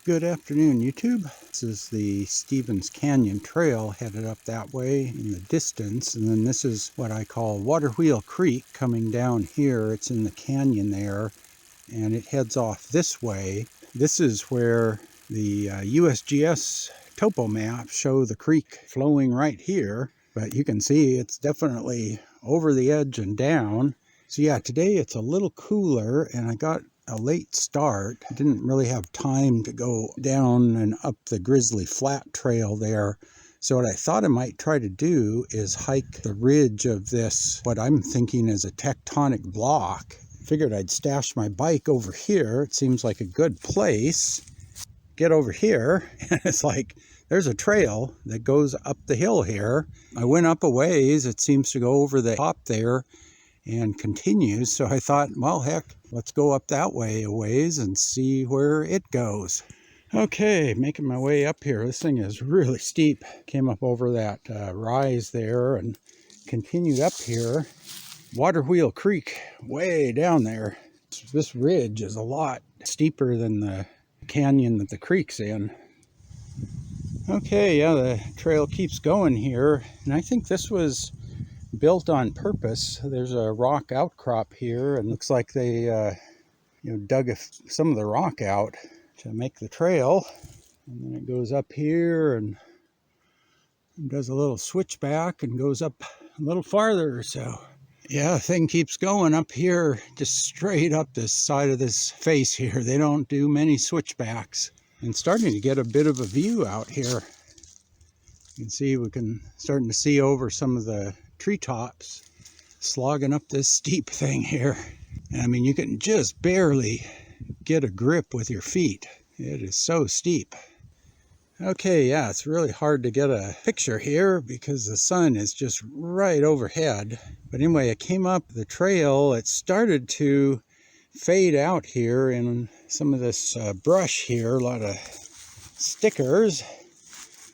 Good afternoon, YouTube. This is the Stevens Canyon Trail headed up that way in the distance, and then this is what I call Waterwheel Creek coming down here. It's in the canyon there, and it heads off this way. This is where the USGS topo maps show the creek flowing right here, but you can see it's definitely over the edge and down. So yeah, today it's a little cooler, and I got a late start. I didn't really have time to go down and up the Grizzly Flat Trail there. So what I thought I might try to do is hike the ridge of this, what I'm thinking is a tectonic block. Figured I'd stash my bike over here. It seems like a good place. Get over here, and it's like, there's a trail that goes up the hill here. I went up a ways. It seems to go over the top there and continues. So I thought, well, heck, let's go up that way a ways and see where it goes. Okay, making my way up here. This thing is really steep. Came up over that rise there and continued up here. Waterwheel Creek, way down there. This ridge is a lot steeper than the canyon that the creek's in. Okay, yeah, the trail keeps going here, and I think this was built on purpose. There's a rock outcrop here, and looks like they dug some of the rock out to make the trail. And then it goes up here and does a little switchback and goes up a little farther or so. Yeah, the thing keeps going up here, just straight up this side of this face here. They don't do many switchbacks. And starting to get a bit of a view out here. You can see starting to see over some of the treetops slogging up this steep thing here. And I mean, you can just barely get a grip with your feet. It is so steep. Okay, yeah, it's really hard to get a picture here because the sun is just right overhead. But anyway, it came up the trail. It started to fade out here in some of this brush here, a lot of stickers.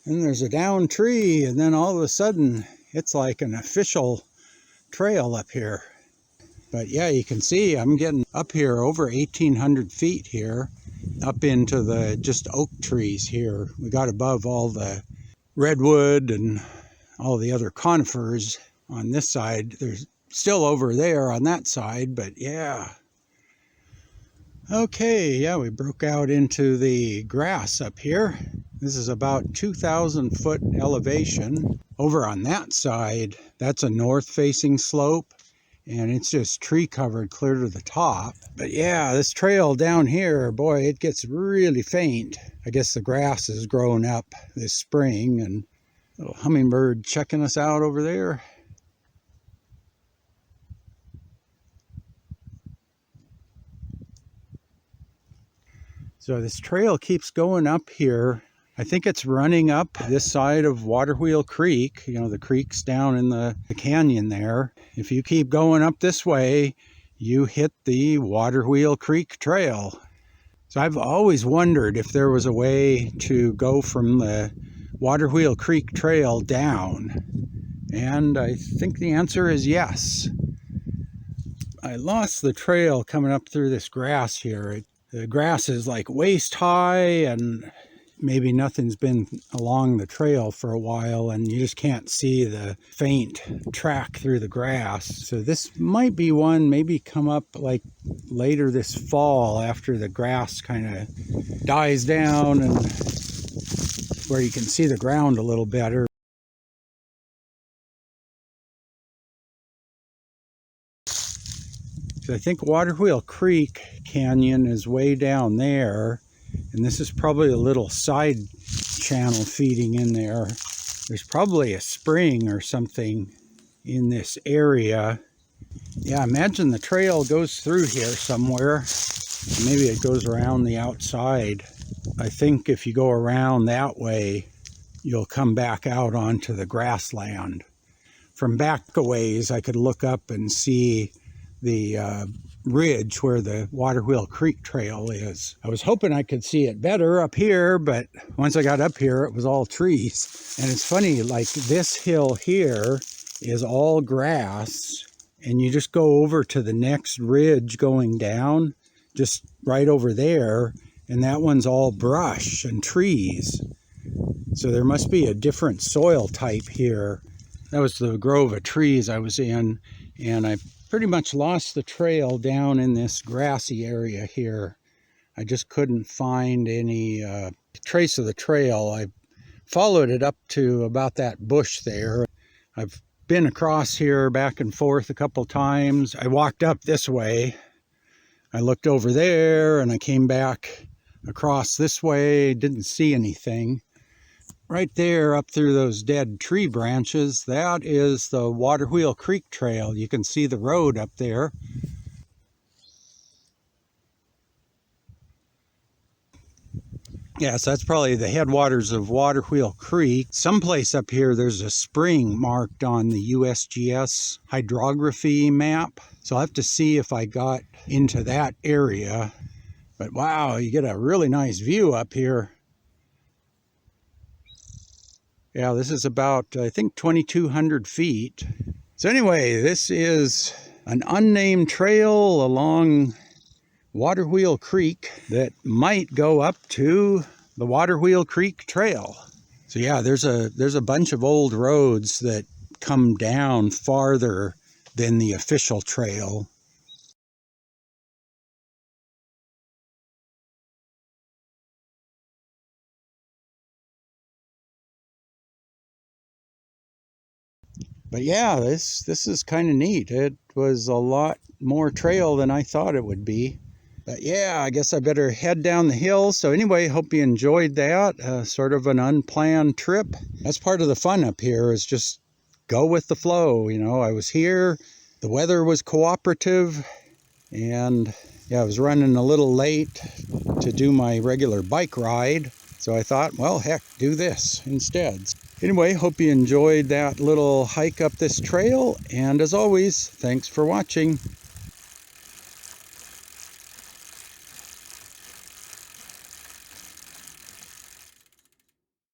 And there's a down tree, and then all of a sudden it's like an official trail up here. But yeah, you can see I'm getting up here over 1,800 feet here, up into the just oak trees here. We got above all the redwood and all the other conifers on this side. There's still over there on that side, but yeah. Okay, yeah, we broke out into the grass up here. This is about 2,000 foot elevation. Over on that side, that's a north-facing slope, and it's just tree covered clear to the top. But yeah, this trail down here, boy, it gets really faint. I guess the grass has grown up this spring, and a little hummingbird checking us out over there. So this trail keeps going up here. I think it's running up this side of Waterwheel Creek. You know, the creek's down in the canyon there. If you keep going up this way, you hit the Waterwheel Creek Trail. So I've always wondered if there was a way to go from the Waterwheel Creek Trail down. And I think the answer is yes. I lost the trail coming up through this grass here. The grass is like waist high, and maybe nothing's been along the trail for a while, and you just can't see the faint track through the grass. So this might be one, maybe come up like later this fall after the grass kind of dies down and where you can see the ground a little better. So I think Waterwheel Creek Canyon is way down there, and this is probably a little side channel feeding in there. There's probably a spring or something in this area. Yeah, imagine the trail goes through here somewhere. Maybe it goes around the outside. I think if you go around that way, you'll come back out onto the grassland. From back a ways, I could look up and see the ridge where the Waterwheel Creek Trail is. I was hoping I could see it better up here, but once I got up here, it was all trees. And it's funny, like this hill here is all grass, and you just go over to the next ridge going down, just right over there, and that one's all brush and trees. So there must be a different soil type here. That was the grove of trees I was in, and I pretty much lost the trail down in this grassy area here. I just couldn't find any trace of the trail. I followed it up to about that bush there. I've been across here back and forth a couple times. I walked up this way. I looked over there and I came back across this way, didn't see anything. Right there up through those dead tree branches, that is the Waterwheel Creek Trail. You can see the road up there. Yes, that's probably the headwaters of Waterwheel Creek. Someplace up here there's a spring marked on the USGS hydrography map. So I'll have to see if I got into that area. But wow, you get a really nice view up here. Yeah, this is about, I think, 2,200 feet. So anyway, this is an unnamed trail along Waterwheel Creek that might go up to the Waterwheel Creek Trail. So yeah, there's a bunch of old roads that come down farther than the official trail. But yeah, this is kind of neat. It was a lot more trail than I thought it would be. But yeah, I guess I better head down the hill. So anyway, hope you enjoyed that. Sort of an unplanned trip. That's part of the fun up here, is just go with the flow. You know, I was here, the weather was cooperative, and yeah, I was running a little late to do my regular bike ride. So I thought, well, heck, do this instead. Anyway, hope you enjoyed that little hike up this trail. And as always, thanks for watching.